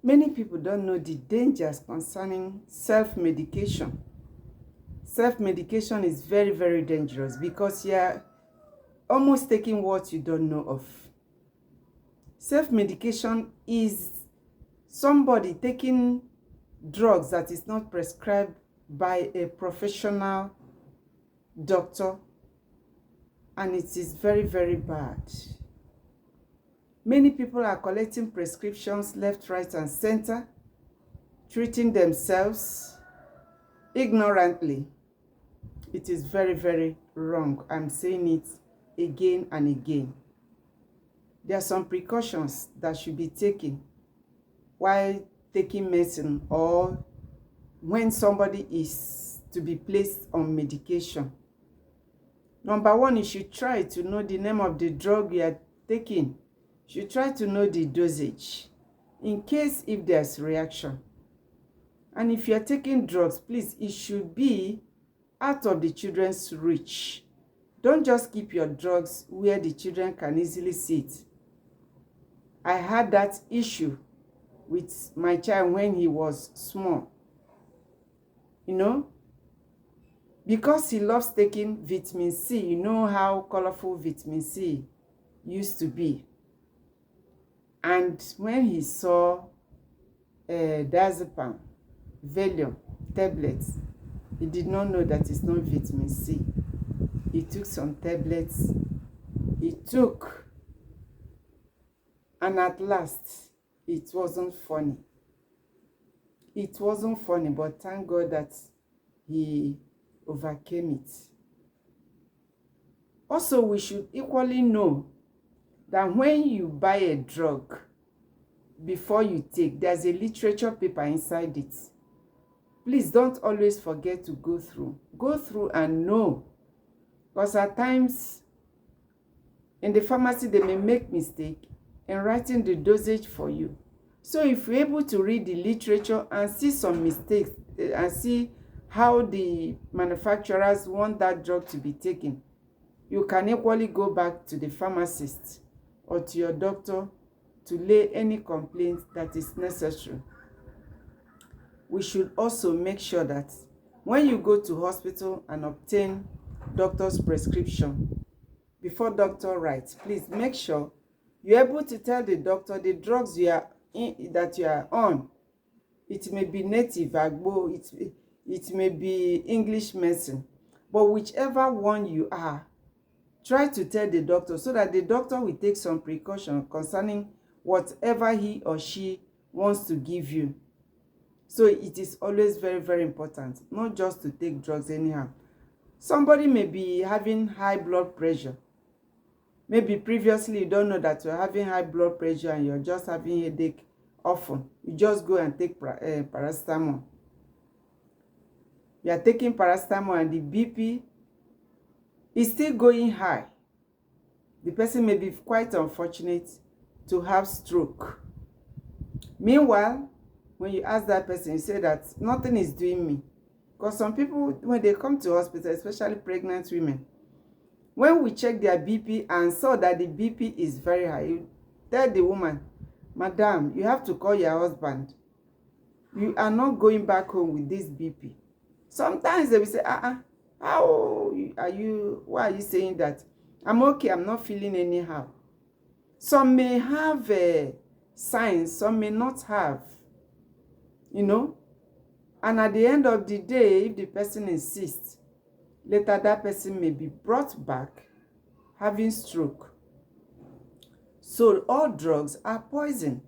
Many people don't know the dangers concerning self-medication. Self-medication is very, very dangerous because you're almost taking what you don't know of. Self-medication is somebody taking drugs that is not prescribed by a professional doctor, and it is very, very bad. Many people are collecting prescriptions left, right, and center, treating themselves ignorantly. It is very, very wrong. I'm saying it again and again. There are some precautions that should be taken while taking medicine or when somebody is to be placed on medication. Number one, you should try to know the name of the drug you are taking. You should try to know the dosage in case if there's reaction. And if you are taking drugs, please, it should be out of the children's reach. Don't just keep your drugs where the children can easily see it. I had that issue with my child when he was small. You know, because he loves taking vitamin C. You know how colorful vitamin C used to be. And when he saw diazepam, Valium tablets, he did not know that it's not vitamin C. He took some tablets. And at last, it wasn't funny. It wasn't funny, but thank God that he overcame it. Also, we should equally know that when you buy a drug, before you take, there's a literature paper inside it. Please don't always forget to go through and know, because at times in the pharmacy they may make mistake in writing the dosage for you. So if you're able to read the literature and see some mistakes and see how the manufacturers want that drug to be taken, you can equally go back to the pharmacist or to your doctor to lay any complaint that is necessary. We should also make sure that when you go to hospital and obtain doctor's prescription, before doctor writes, please make sure you're able to tell the doctor the drugs that you are on. It may be native agbo, it may be English medicine, but whichever one you are, try to tell the doctor so that the doctor will take some precaution concerning whatever he or she wants to give you. So it is always very, very important not just to take drugs anyhow. Somebody may be having high blood pressure. Maybe previously you don't know that you're having high blood pressure and you're just having headache often. You just go and take paracetamol. You are taking paracetamol and the BP is still going high. The person may be quite unfortunate to have stroke. Meanwhile, when you ask that person, you say that nothing is doing me. Because some people, when they come to hospital, especially pregnant women, when we check their BP and saw that the BP is very high, you tell the woman, Madam, you have to call your husband. You are not going back home with this BP. Sometimes they will say, how are you? Why are you saying that? I'm okay, I'm not feeling anyhow. Some may have signs, some may not have. You know, and at the end of the day, if the person insists, later that person may be brought back having stroke. So all drugs are poison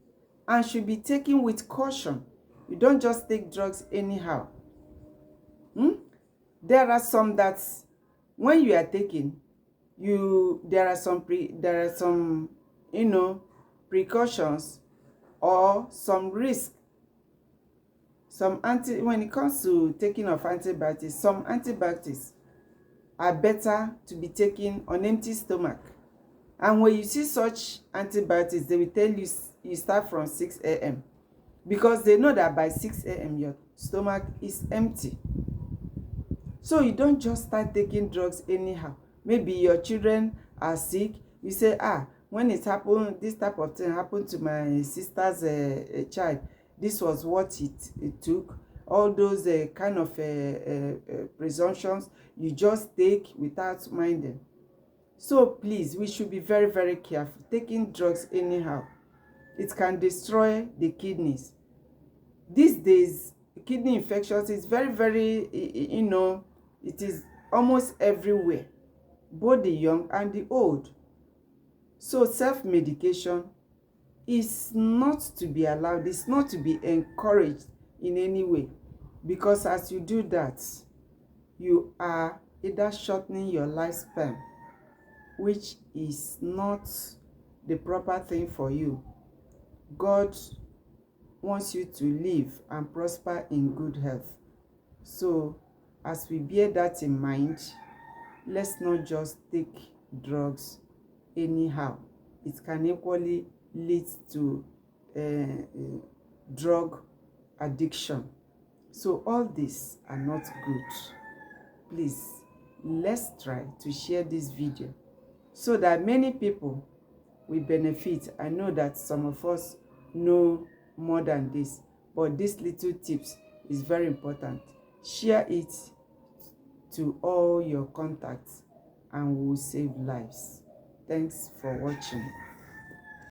and should be taken with caution. You don't just take drugs anyhow. There are some that when you are taking, there are some precautions or some risk. When it comes to taking of antibiotics, some antibiotics are better to be taken on empty stomach. And when you see such antibiotics, they will tell you you start from 6 a.m. because they know that by 6 a.m. your stomach is empty. So you don't just start taking drugs anyhow. Maybe your children are sick. You say, when it happened, this type of thing happened to my sister's child. this was what it took. All those kind of presumptions you just take without minding. So please, we should be very, very careful. Taking drugs anyhow, it can destroy the kidneys. These days, kidney infections is very, very, it is almost everywhere, both the young and the old. So self-medication is not to be allowed, it's not to be encouraged in any way, because as you do that, you are either shortening your lifespan, which is not the proper thing for you. God wants you to live and prosper in good health. So as we bear that in mind, let's not just take drugs anyhow. It can equally lead to drug addiction. So all these are not good. Please, let's try to share this video so that many people will benefit. I know that some of us know more than this, but these little tips is very important. Share it to all your contacts and we will save lives. Thanks for watching.